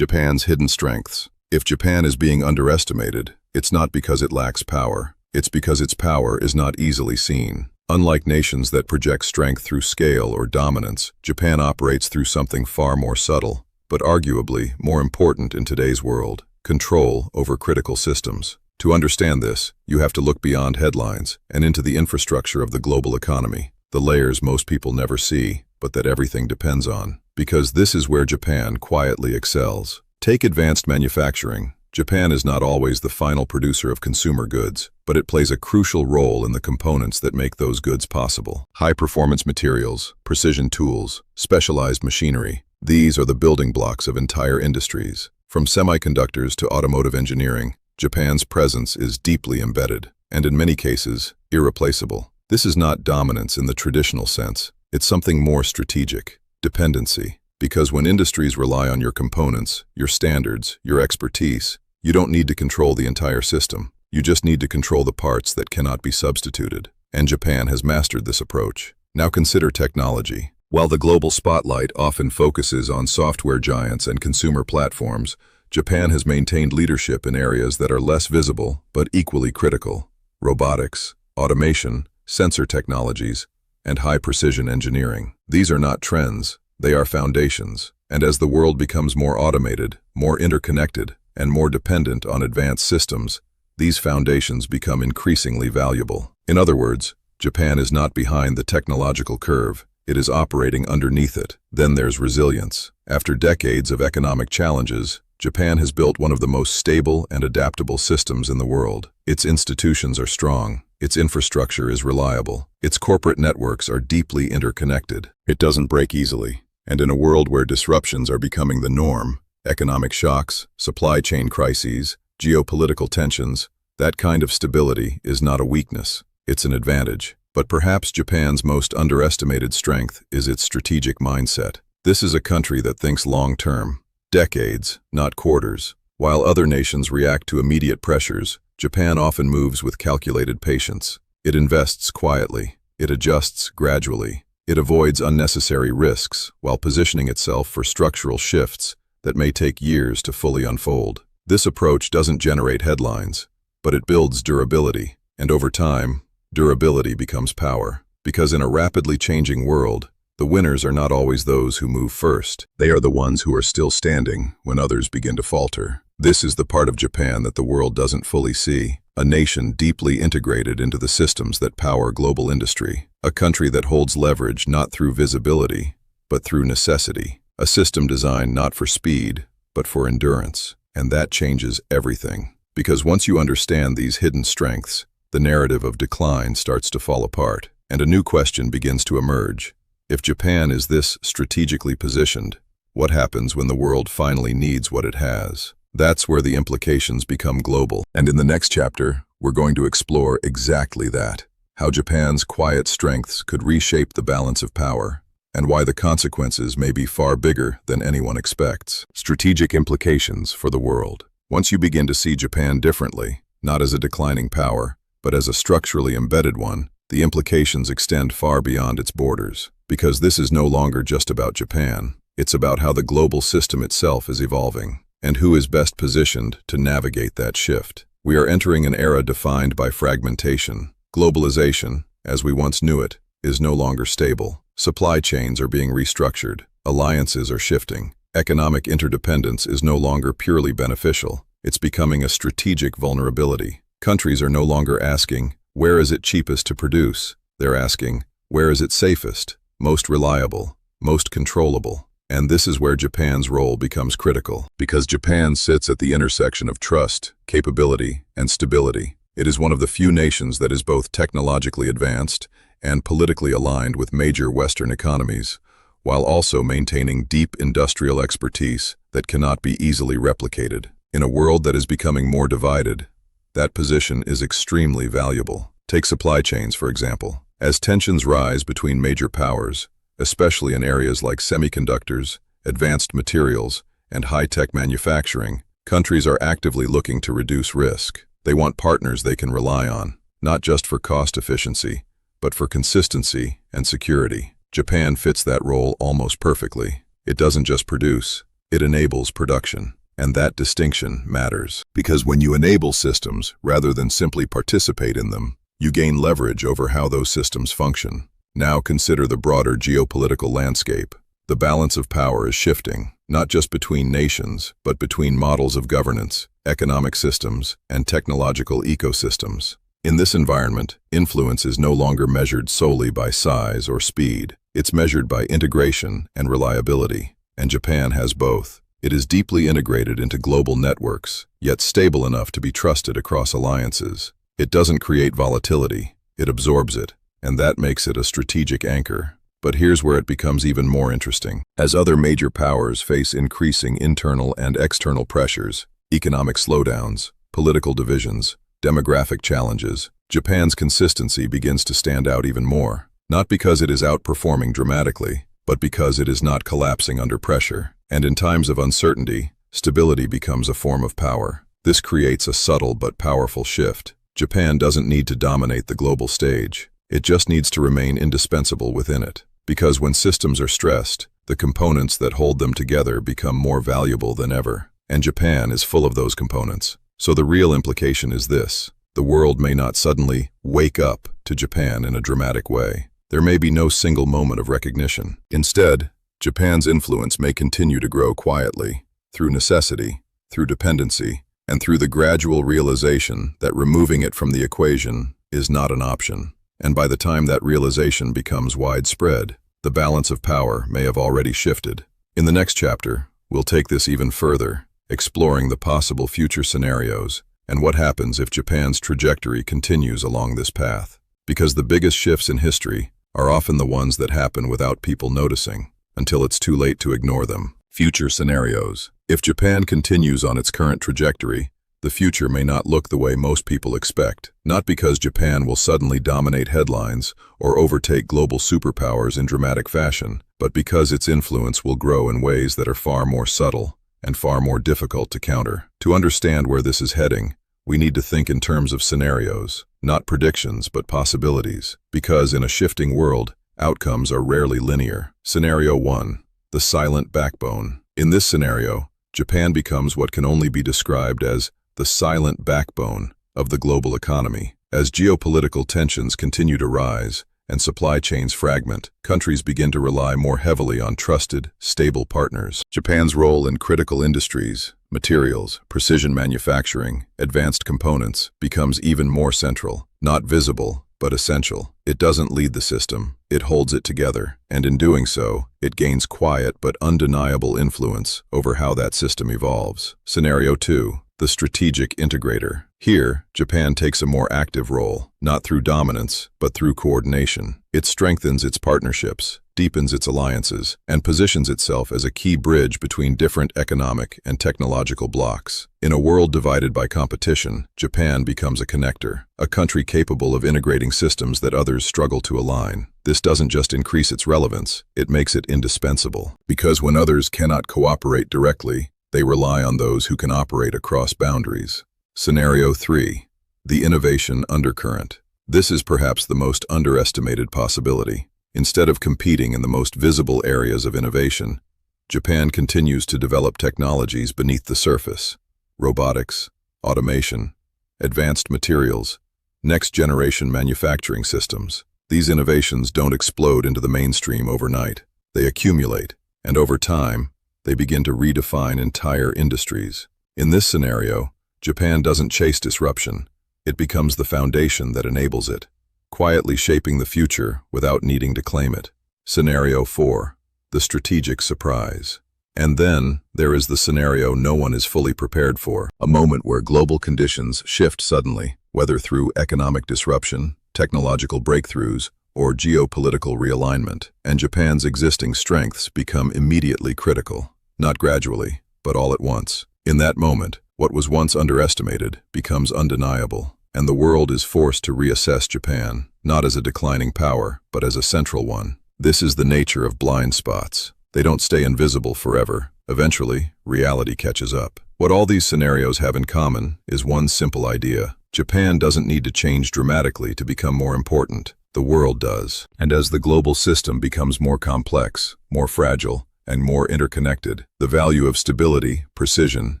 Japan's hidden strengths. If Japan is being underestimated, it's not because it lacks power. It's because its power is not easily seen. Unlike nations that project strength through scale or dominance, Japan operates through something far more subtle, but arguably more important in today's world: control over critical systems. To understand this, you have to look beyond headlines and into the infrastructure of the global economy, the layers most people never see, but that everything depends on. Because this is where Japan quietly excels. Take advanced manufacturing. Japan is not always the final producer of consumer goods, but it plays a crucial role in the components that make those goods possible. High-performance materials, precision tools, specialized machinery. These are the building blocks of entire industries. From semiconductors to automotive engineering, Japan's presence is deeply embedded, and in many cases, irreplaceable. This is not dominance in the traditional sense. It's something more strategic: dependency. Because when industries rely on your components, your standards, your expertise, you don't need to control the entire system. You just need to control the parts that cannot be substituted. And Japan has mastered this approach. Now consider technology. While the global spotlight often focuses on software giants and consumer platforms, Japan has maintained leadership in areas that are less visible but equally critical: robotics, automation, sensor technologies, and high-precision engineering. These are not trends. They are foundations, and as the world becomes more automated, more interconnected, and more dependent on advanced systems, these foundations become increasingly valuable. In other words, Japan is not behind the technological curve, it is operating underneath it. Then there's resilience. After decades of economic challenges, Japan has built one of the most stable and adaptable systems in the world. Its institutions are strong. Its infrastructure is reliable. Its corporate networks are deeply interconnected. It doesn't break easily. And in a world where disruptions are becoming the norm, economic shocks, supply chain crises, geopolitical tensions, that kind of stability is not a weakness, it's an advantage. But perhaps Japan's most underestimated strength is its strategic mindset. This is a country that thinks long-term, decades, not quarters. While other nations react to immediate pressures, Japan often moves with calculated patience. It invests quietly. It adjusts gradually. It avoids unnecessary risks while positioning itself for structural shifts that may take years to fully unfold. This approach doesn't generate headlines, but it builds durability. And over time, durability becomes power. Because in a rapidly changing world, the winners are not always those who move first. They are the ones who are still standing when others begin to falter. This is the part of Japan that the world doesn't fully see. A nation deeply integrated into the systems that power global industry. A country that holds leverage not through visibility, but through necessity. A system designed not for speed, but for endurance. And that changes everything. Because once you understand these hidden strengths, the narrative of decline starts to fall apart, and a new question begins to emerge. If Japan is this strategically positioned, what happens when the world finally needs what it has? That's where the implications become global. And in the next chapter, we're going to explore exactly that. How Japan's quiet strengths could reshape the balance of power, and why the consequences may be far bigger than anyone expects. Strategic implications for the world. Once you begin to see Japan differently, not as a declining power, but as a structurally embedded one, the implications extend far beyond its borders. Because this is no longer just about Japan. It's about how the global system itself is evolving, and who is best positioned to navigate that shift. We are entering an era defined by fragmentation. Globalization, as we once knew it, is no longer stable. Supply chains are being restructured. Alliances are shifting. Economic interdependence is no longer purely beneficial. It's becoming a strategic vulnerability. Countries are no longer asking, where is it cheapest to produce? They're asking, where is it safest, most reliable, most controllable? And this is where Japan's role becomes critical. Because Japan sits at the intersection of trust, capability, and stability. It is one of the few nations that is both technologically advanced and politically aligned with major Western economies, while also maintaining deep industrial expertise that cannot be easily replicated. In a world that is becoming more divided, that position is extremely valuable. Take supply chains, for example. As tensions rise between major powers, especially in areas like semiconductors, advanced materials, and high-tech manufacturing, countries are actively looking to reduce risk. They want partners they can rely on, not just for cost efficiency, but for consistency and security. Japan fits that role almost perfectly. It doesn't just produce, It enables production. And that distinction matters, because when you enable systems rather than simply participate in them, you gain leverage over how those systems function. Now consider the broader geopolitical landscape. The balance of power is shifting, not just between nations, but between models of governance, economic systems, and technological ecosystems. In this environment, influence is no longer measured solely by size or speed. It's measured by integration and reliability, and Japan has both. It is deeply integrated into global networks, yet stable enough to be trusted across alliances. It doesn't create volatility, it absorbs it, and that makes it a strategic anchor. But here's where it becomes even more interesting. As other major powers face increasing internal and external pressures, economic slowdowns, political divisions, demographic challenges, Japan's consistency begins to stand out even more. Not because it is outperforming dramatically, but because it is not collapsing under pressure. And in times of uncertainty, stability becomes a form of power. This creates a subtle but powerful shift. Japan doesn't need to dominate the global stage. It just needs to remain indispensable within it. Because when systems are stressed, the components that hold them together become more valuable than ever. And Japan is full of those components. So the real implication is this: the world may not suddenly wake up to Japan in a dramatic way. There may be no single moment of recognition. Instead, Japan's influence may continue to grow quietly, through necessity, through dependency, and through the gradual realization that removing it from the equation is not an option. And by the time that realization becomes widespread, the balance of power may have already shifted. In the next chapter, we'll take this even further, exploring the possible future scenarios and what happens if Japan's trajectory continues along this path. Because the biggest shifts in history are often the ones that happen without people noticing, until it's too late to ignore them. Future scenarios. If Japan continues on its current trajectory, the future may not look the way most people expect. Not because Japan will suddenly dominate headlines or overtake global superpowers in dramatic fashion, but because its influence will grow in ways that are far more subtle and far more difficult to counter. To understand where this is heading, we need to think in terms of scenarios, not predictions but possibilities, because in a shifting world, outcomes are rarely linear. Scenario 1. The silent backbone. In this scenario, Japan becomes what can only be described as the silent backbone of the global economy. As geopolitical tensions continue to rise and supply chains fragment, countries begin to rely more heavily on trusted, stable partners. Japan's role in critical industries, materials, precision manufacturing, advanced components becomes even more central, not visible, but essential. It doesn't lead the system, it holds it together, and in doing so, it gains quiet but undeniable influence over how that system evolves. Scenario 2. The strategic integrator. Here, Japan takes a more active role, not through dominance, but through coordination. It strengthens its partnerships, deepens its alliances, and positions itself as a key bridge between different economic and technological blocks. In a world divided by competition, Japan becomes a connector, a country capable of integrating systems that others struggle to align. This doesn't just increase its relevance, it makes it indispensable. Because when others cannot cooperate directly, they rely on those who can operate across boundaries. Scenario 3. The innovation undercurrent. This is perhaps the most underestimated possibility. Instead of competing in the most visible areas of innovation, Japan continues to develop technologies beneath the surface: robotics, automation, advanced materials, next-generation manufacturing systems. These innovations don't explode into the mainstream overnight. They accumulate, and over time, they begin to redefine entire industries. In this scenario, Japan doesn't chase disruption. It becomes the foundation that enables it, quietly shaping the future without needing to claim it. Scenario 4. The strategic surprise. And then, there is the scenario no one is fully prepared for, a moment where global conditions shift suddenly, whether through economic disruption, technological breakthroughs, or geopolitical realignment, and Japan's existing strengths become immediately critical, not gradually, but all at once. In that moment, what was once underestimated becomes undeniable, and the world is forced to reassess Japan, not as a declining power, but as a central one. This is the nature of blind spots. They don't stay invisible forever. Eventually, reality catches up. What all these scenarios have in common is one simple idea. Japan doesn't need to change dramatically to become more important. The world does. And as the global system becomes more complex, more fragile, and more interconnected, the value of stability, precision,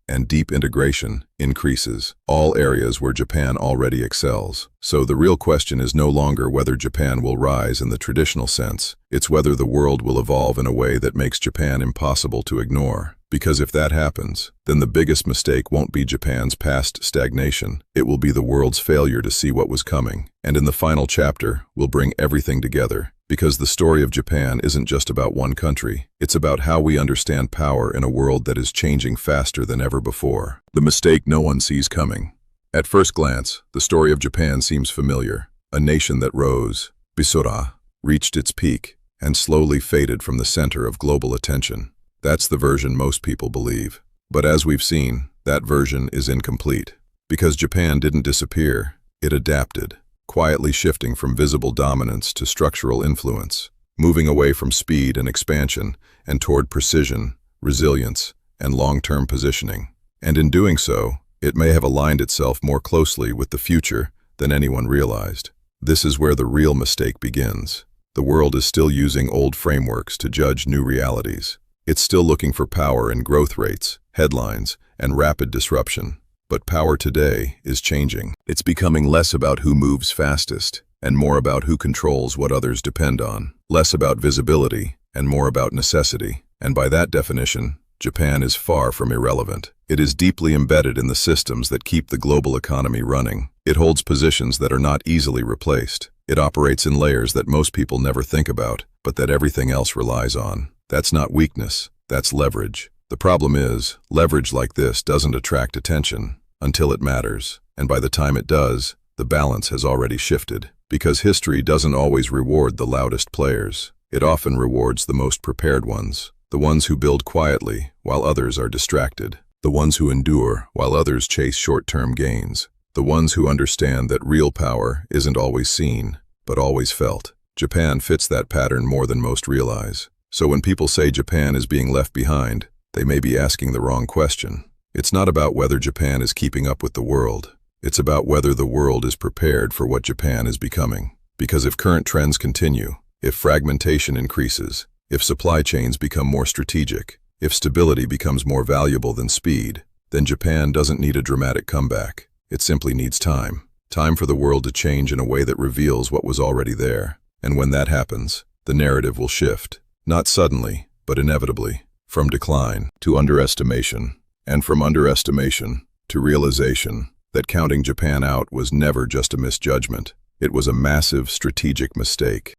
and deep integration increases, all areas where Japan already excels. So the real question is no longer whether Japan will rise in the traditional sense, it's whether the world will evolve in a way that makes Japan impossible to ignore. Because if that happens, then the biggest mistake won't be Japan's past stagnation, it will be the world's failure to see what was coming. And in the final chapter, we'll bring everything together. Because the story of Japan isn't just about one country, it's about how we understand power in a world that is changing faster than ever before. The mistake no one sees coming. At first glance, the story of Japan seems familiar. A nation that rose, Bisura, reached its peak, and slowly faded from the center of global attention. That's the version most people believe. But as we've seen, that version is incomplete. Because Japan didn't disappear, it adapted, quietly shifting from visible dominance to structural influence, moving away from speed and expansion and toward precision, resilience, and long-term positioning. And in doing so, it may have aligned itself more closely with the future than anyone realized. This is where the real mistake begins. The world is still using old frameworks to judge new realities. It's still looking for power in growth rates, headlines, and rapid disruption. But power today is changing. It's becoming less about who moves fastest, and more about who controls what others depend on. Less about visibility, and more about necessity. And by that definition, Japan is far from irrelevant. It is deeply embedded in the systems that keep the global economy running. It holds positions that are not easily replaced. It operates in layers that most people never think about, but that everything else relies on. That's not weakness, that's leverage. The problem is, leverage like this doesn't attract attention until it matters, and by the time it does, the balance has already shifted. Because history doesn't always reward the loudest players. It often rewards the most prepared ones, the ones who build quietly while others are distracted, the ones who endure while others chase short-term gains, the ones who understand that real power isn't always seen, but always felt. Japan fits that pattern more than most realize. So when people say Japan is being left behind, they may be asking the wrong question. It's not about whether Japan is keeping up with the world. It's about whether the world is prepared for what Japan is becoming. Because if current trends continue, if fragmentation increases, if supply chains become more strategic, if stability becomes more valuable than speed, then Japan doesn't need a dramatic comeback. It simply needs time. Time for the world to change in a way that reveals what was already there. And when that happens, the narrative will shift. Not suddenly, but inevitably. From decline to underestimation, and from underestimation to realization that counting Japan out was never just a misjudgment. It was a massive strategic mistake.